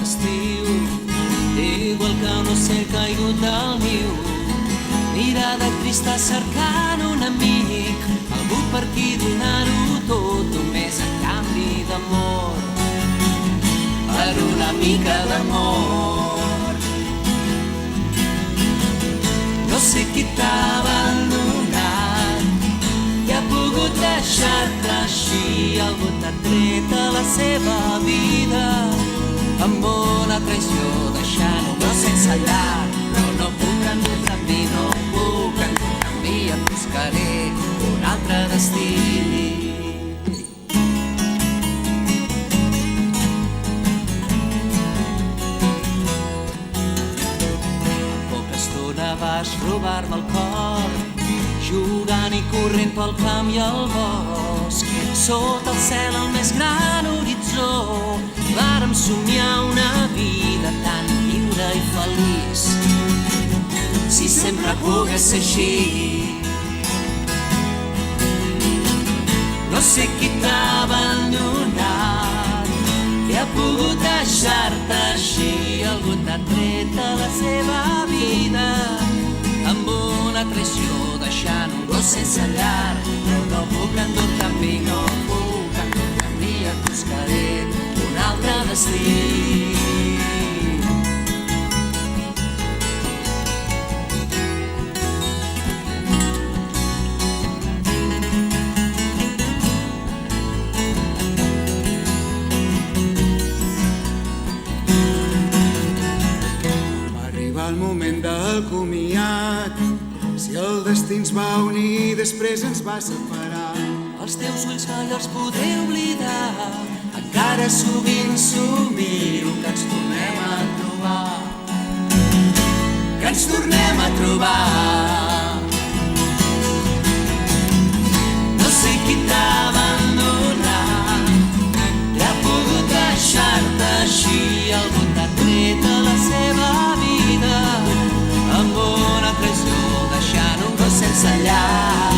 d'estiu, igual que un ocell caigut del niu. Mirada trista cercant un amic, algú per qui donar-ho tot, només a canvi d'amor, per una mica d'amor. No sé qui t'ha abandonat, qui ha pogut deixar-te així, algú t'ha tret a la seva vida, amb una traïció deixant-ho sense llar. Però no puc endur-te amb mi, no puc endur-te amb mi, et buscaré un altre destí. Vas robar-me el cor, jugant i corrent pel camp i el bosc. Sota el cel, el més gran horitzó, vàrem somiar una vida tan lliure i feliç. Si sempre pogués ser així. No sé qui t'ha abandonat, qui ha pogut deixar-te així, algú t'ha tret a la seva vida, amb una traïció deixant-ho sense llar. Però no puc endur-te amb mi, no puc endur-te amb mi, et buscaré un altre destí. El moment del comiat, si el destí ens va unir, després ens va separar. Els teus ulls mai els podré oblidar, encara sovint somio que ens tornem a trobar, que ens tornem a trobar. No sé qui t'ha abandonat, que ha pogut deixar-te així, algú t'ha tret a la seva vida, amb una traïció deixant-ho sense llar.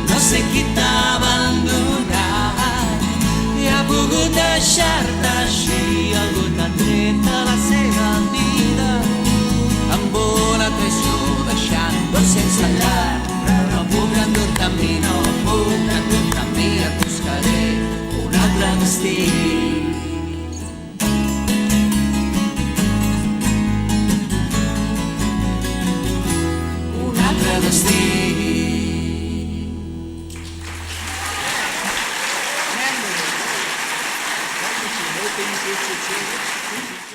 No sé qui t'ha abandonat, qui ha pogut deixar-te així, algú t'ha tret a la seva vida, amb una traïció deixant-ho sense llar. Però no puc endur-te amb mi, no puc endur-te amb mi, et buscaré un altre destí. Destí. Thank you.